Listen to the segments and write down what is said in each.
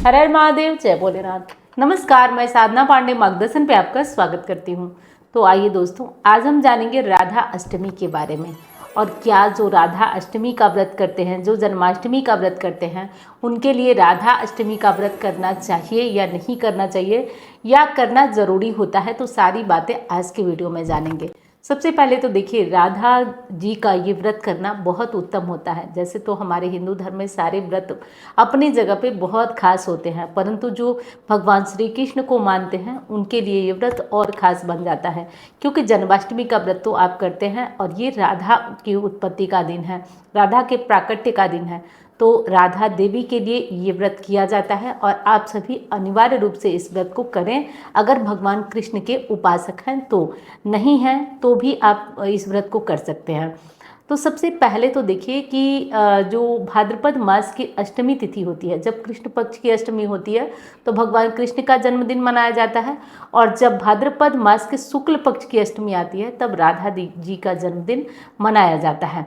हर हर महादेव, जय भोलेनाथ। नमस्कार, मैं साधना पांडे मार्गदर्शन पे आपका स्वागत करती हूँ। तो आइए दोस्तों, आज हम जानेंगे राधा अष्टमी के बारे में। और क्या जो राधा अष्टमी का व्रत करते हैं, जो जन्माष्टमी का व्रत करते हैं, उनके लिए राधा अष्टमी का व्रत करना चाहिए या नहीं करना चाहिए, या करना ज़रूरी होता है, तो सारी बातें आज के वीडियो में जानेंगे। सबसे पहले तो देखिए, राधा जी का ये व्रत करना बहुत उत्तम होता है। जैसे तो हमारे हिंदू धर्म में सारे व्रत अपनी जगह पे बहुत खास होते हैं, परंतु जो भगवान श्री कृष्ण को मानते हैं उनके लिए ये व्रत और खास बन जाता है, क्योंकि जन्माष्टमी का व्रत तो आप करते हैं और ये राधा की उत्पत्ति का दिन है, राधा के प्राकट्य का दिन है। तो राधा देवी के लिए ये व्रत किया जाता है और आप सभी अनिवार्य रूप से इस व्रत को करें। अगर भगवान कृष्ण के उपासक हैं तो, नहीं हैं तो भी आप इस व्रत को कर सकते हैं। तो सबसे पहले तो देखिए कि जो भाद्रपद मास की अष्टमी तिथि होती है, जब कृष्ण पक्ष की अष्टमी होती है तो भगवान कृष्ण का जन्मदिन मनाया जाता है, और जब भाद्रपद मास के शुक्ल पक्ष की अष्टमी आती है तब राधा जी का जन्मदिन मनाया जाता है।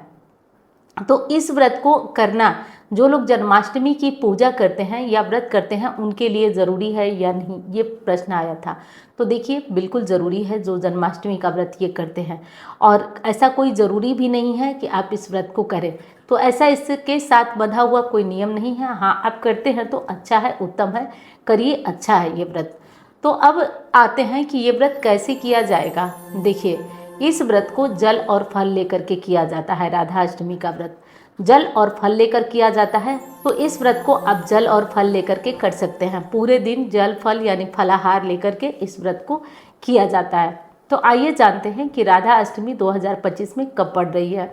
तो इस व्रत को करना, जो लोग जन्माष्टमी की पूजा करते हैं या व्रत करते हैं, उनके लिए ज़रूरी है या नहीं, ये प्रश्न आया था। तो देखिए, बिल्कुल ज़रूरी है जो जन्माष्टमी का व्रत ये करते हैं, और ऐसा कोई ज़रूरी भी नहीं है कि आप इस व्रत को करें। तो ऐसा इसके साथ बंधा हुआ कोई नियम नहीं है। हाँ, आप करते हैं तो अच्छा है, उत्तम है, करिए, अच्छा है ये व्रत। तो अब आते हैं कि ये व्रत कैसे किया जाएगा। देखिए, इस व्रत को जल और फल लेकर के किया जाता है। राधा अष्टमी का व्रत जल और फल लेकर किया जाता है। तो इस व्रत को आप जल और फल लेकर के कर सकते हैं। पूरे दिन जल फल यानी फलाहार लेकर के इस व्रत को किया जाता है। तो आइए जानते हैं कि राधा अष्टमी 2025 में कब पड़ रही है।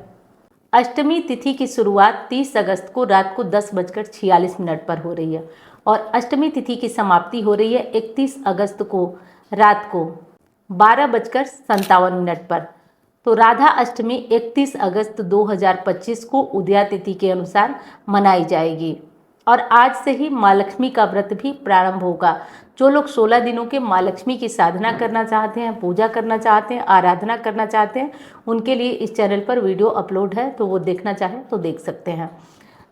अष्टमी तिथि की शुरुआत 30 अगस्त को रात को 10:46 पर हो रही है, और अष्टमी तिथि की समाप्ति हो रही है 31 अगस्त को रात को 12:57 पर। तो राधा अष्टमी 31 अगस्त 2025 को उदया तिथि के अनुसार मनाई जाएगी। और आज से ही माँ लक्ष्मी का व्रत भी प्रारंभ होगा। जो लोग 16 दिनों के माँ लक्ष्मी की साधना करना चाहते हैं, पूजा करना चाहते हैं, आराधना करना चाहते हैं, उनके लिए इस चैनल पर वीडियो अपलोड है, तो वो देखना चाहें तो देख सकते हैं।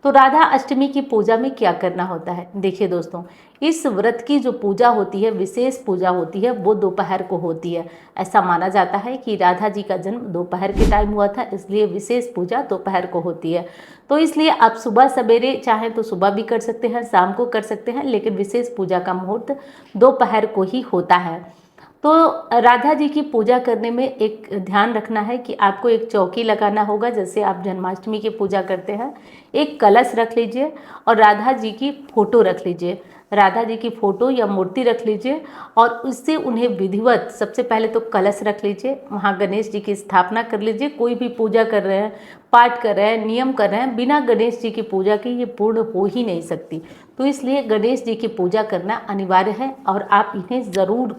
तो राधा अष्टमी की पूजा में क्या करना होता है। देखिए दोस्तों, इस व्रत की जो पूजा होती है, विशेष पूजा होती है, वो दोपहर को होती है। ऐसा माना जाता है कि राधा जी का जन्म दोपहर के टाइम हुआ था, इसलिए विशेष पूजा दोपहर को होती है। तो इसलिए आप सुबह सवेरे चाहें तो सुबह भी कर सकते हैं, शाम को कर सकते हैं, लेकिन विशेष पूजा का मुहूर्त दोपहर को ही होता है। तो राधा जी की पूजा करने में एक ध्यान रखना है कि आपको एक चौकी लगाना होगा, जैसे आप जन्माष्टमी की पूजा करते हैं। एक कलश रख लीजिए और राधा जी की फोटो रख लीजिए। राधा जी की फोटो या मूर्ति रख लीजिए, और उससे उन्हें विधिवत, सबसे पहले तो कलश रख लीजिए, वहाँ गणेश जी की स्थापना कर लीजिए। कोई भी पूजा कर रहे हैं, पाठ कर रहे हैं, नियम कर रहे हैं, बिना गणेश जी की पूजा के ये पूर्ण हो ही नहीं सकती। तो इसलिए गणेश जी की पूजा करना अनिवार्य है, और आप इन्हें ज़रूर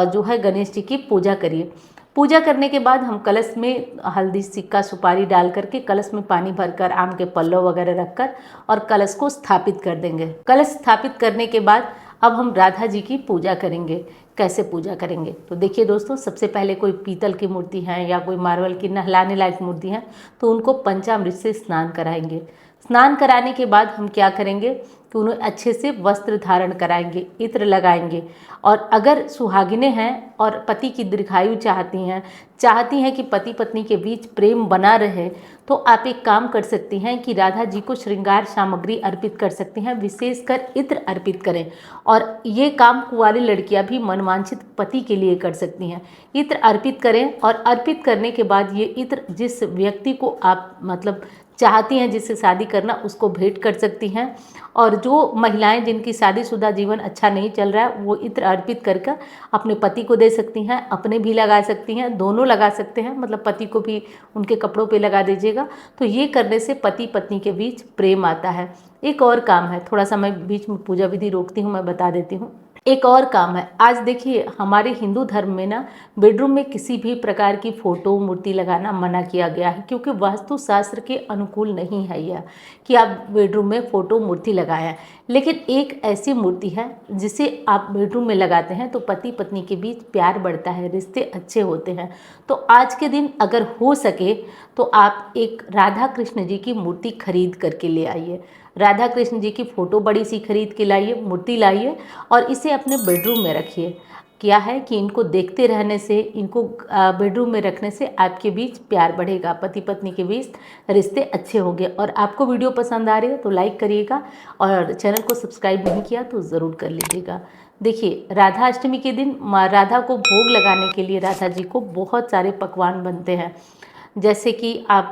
जो है गणेश जी की पूजा करिए। पूजा करने के बाद हम कलश में हल्दी, सिक्का, सुपारी डाल करके कलश में पानी भरकर, आम के पल्लव वगैरह रखकर और कलश को स्थापित कर देंगे। कलश स्थापित करने के बाद अब हम राधा जी की पूजा करेंगे। कैसे पूजा करेंगे, तो देखिए दोस्तों, सबसे पहले कोई पीतल की मूर्ति है या कोई मार्बल की नहलाने लायक मूर्ति है, तो उनको पंचामृत से स्नान कराएंगे। स्नान कराने के बाद हम क्या करेंगे कि उन्हें अच्छे से वस्त्र धारण कराएंगे, इत्र लगाएंगे। और अगर सुहागिनें हैं और पति की दीर्घायु चाहती हैं कि पति पत्नी के बीच प्रेम बना रहे, तो आप एक काम कर सकती हैं कि राधा जी को श्रृंगार सामग्री अर्पित कर सकती हैं, विशेषकर इत्र अर्पित करें। और ये काम कुंवारी लड़कियां भी मनवांछित पति के लिए कर सकती हैं। इत्र अर्पित करें, और अर्पित करने के बाद ये इत्र जिस व्यक्ति को आप मतलब चाहती हैं, जिससे शादी करना, उसको भेंट कर सकती हैं। और जो महिलाएं जिनकी शादीशुदा जीवन अच्छा नहीं चल रहा है, वो इत्र अर्पित करके अपने पति को दे सकती हैं, अपने भी लगा सकती हैं, दोनों लगा सकते हैं, मतलब पति को भी उनके कपड़ों पे लगा दीजिएगा। तो ये करने से पति पत्नी के बीच प्रेम आता है। एक और काम है, थोड़ा सा मैं बीच में पूजा विधि रोकती हूँ, मैं बता देती हूँ। एक और काम है, आज देखिए हमारे हिंदू धर्म में ना बेडरूम में किसी भी प्रकार की फोटो मूर्ति लगाना मना किया गया है, क्योंकि वास्तु शास्त्र के अनुकूल नहीं है यह कि आप बेडरूम में फोटो मूर्ति लगाएं। लेकिन एक ऐसी मूर्ति है जिसे आप बेडरूम में लगाते हैं तो पति पत्नी के बीच प्यार बढ़ता है, रिश्ते अच्छे होते हैं। तो आज के दिन अगर हो सके तो आप एक राधा कृष्ण जी की मूर्ति खरीद करके ले आइए। राधा कृष्ण जी की फ़ोटो बड़ी सी खरीद के लाइए, मूर्ति लाइए और इसे अपने बेडरूम में रखिए। क्या है कि इनको देखते रहने से, इनको बेडरूम में रखने से आपके बीच प्यार बढ़ेगा, पति पत्नी के बीच रिश्ते अच्छे होंगे। और आपको वीडियो पसंद आ रही है तो लाइक करिएगा और चैनल को सब्सक्राइब नहीं किया तो ज़रूर कर लीजिएगा। देखिए, राधा अष्टमी के दिन माँ राधा को भोग लगाने के लिए राधा जी को बहुत सारे पकवान बनते हैं। जैसे कि आप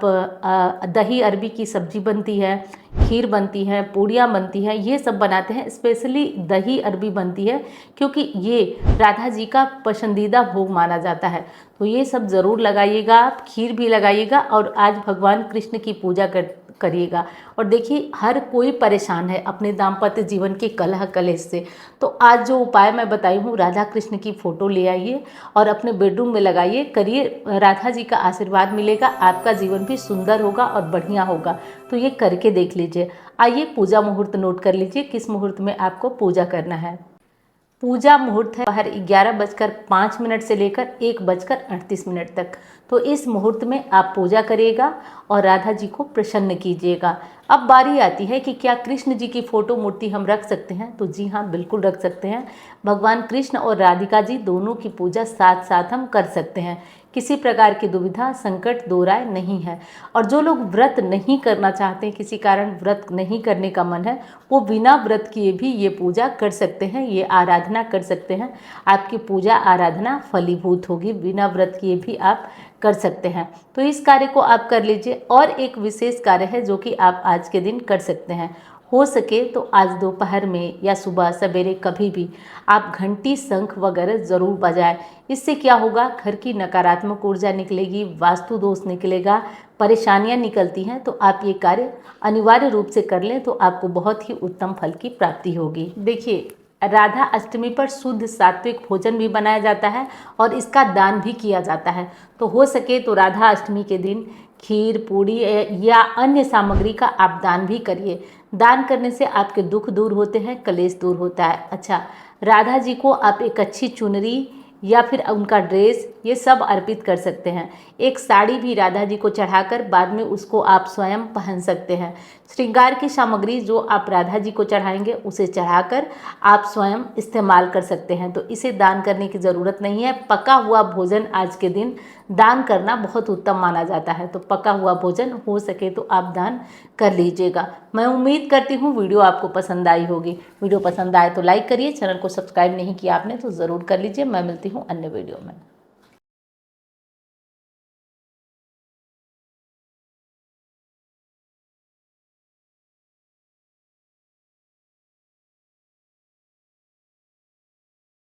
दही अरबी की सब्जी बनती है, खीर बनती है, पूड़ियाँ बनती हैं, ये सब बनाते हैं। स्पेशली दही अरबी बनती है क्योंकि ये राधा जी का पसंदीदा भोग माना जाता है। तो ये सब ज़रूर लगाइएगा आप, खीर भी लगाइएगा और आज भगवान कृष्ण की पूजा करिएगा। और देखिए, हर कोई परेशान है अपने दाम्पत्य जीवन के कलह कलेश से। तो आज जो उपाय मैं बताई हूँ, राधा कृष्ण की फ़ोटो ले आइए और अपने बेडरूम में लगाइए, करिए, राधा जी का आशीर्वाद मिलेगा, आपका जीवन भी सुंदर होगा और बढ़िया होगा। तो ये करके देख लीजिए। आइए पूजा मुहूर्त नोट कर लीजिए, किस मुहूर्त में आपको पूजा करना है। पूजा मुहूर्त है बाहर 11:05 से लेकर 1:38 तक। तो इस मुहूर्त में आप पूजा करिएगा और राधा जी को प्रसन्न कीजिएगा। अब बारी आती है कि क्या कृष्ण जी की फ़ोटो मूर्ति हम रख सकते हैं? तो जी हाँ, बिल्कुल रख सकते हैं। भगवान कृष्ण और राधिका जी दोनों की पूजा साथ साथ हम कर सकते हैं। किसी प्रकार की दुविधा, संकट, दो राय नहीं है। और जो लोग व्रत नहीं करना चाहते, किसी कारण व्रत नहीं करने का मन है, वो बिना व्रत किए भी ये पूजा कर सकते हैं, ये आराधना कर सकते हैं। आपकी पूजा आराधना फलीभूत होगी, बिना व्रत किए भी आप कर सकते हैं। तो इस कार्य को आप कर लीजिए। और एक विशेष कार्य है जो कि आप आज के दिन कर सकते हैं। हो सके तो आज दोपहर में या सुबह सवेरे कभी भी आप घंटी, शंख वगैरह ज़रूर बजाएं। इससे क्या होगा, घर की नकारात्मक ऊर्जा निकलेगी, वास्तु दोष निकलेगा, परेशानियां निकलती हैं। तो आप ये कार्य अनिवार्य रूप से कर लें तो आपको बहुत ही उत्तम फल की प्राप्ति होगी। देखिए, राधा अष्टमी पर शुद्ध सात्विक भोजन भी बनाया जाता है और इसका दान भी किया जाता है। तो हो सके तो राधा अष्टमी के दिन खीर, पूड़ी या अन्य सामग्री का आप दान भी करिए। दान करने से आपके दुख दूर होते हैं, कलेश दूर होता है। अच्छा, राधा जी को आप एक अच्छी चुनरी या फिर उनका ड्रेस, ये सब अर्पित कर सकते हैं। एक साड़ी भी राधा जी को चढ़ाकर बाद में उसको आप स्वयं पहन सकते हैं। श्रृंगार की सामग्री जो आप राधा जी को चढ़ाएंगे उसे चढ़ाकर आप स्वयं इस्तेमाल कर सकते हैं। तो इसे दान करने की ज़रूरत नहीं है। पका हुआ भोजन आज के दिन दान करना बहुत उत्तम माना जाता है। तो पका हुआ भोजन हो सके तो आप दान कर लीजिएगा। मैं उम्मीद करती हूँ वीडियो आपको पसंद आई होगी। वीडियो पसंद आए तो लाइक करिए, चैनल को सब्सक्राइब नहीं किया आपने तो ज़रूर कर लीजिए। मैं मिलती हूँ अन्य वीडियो में।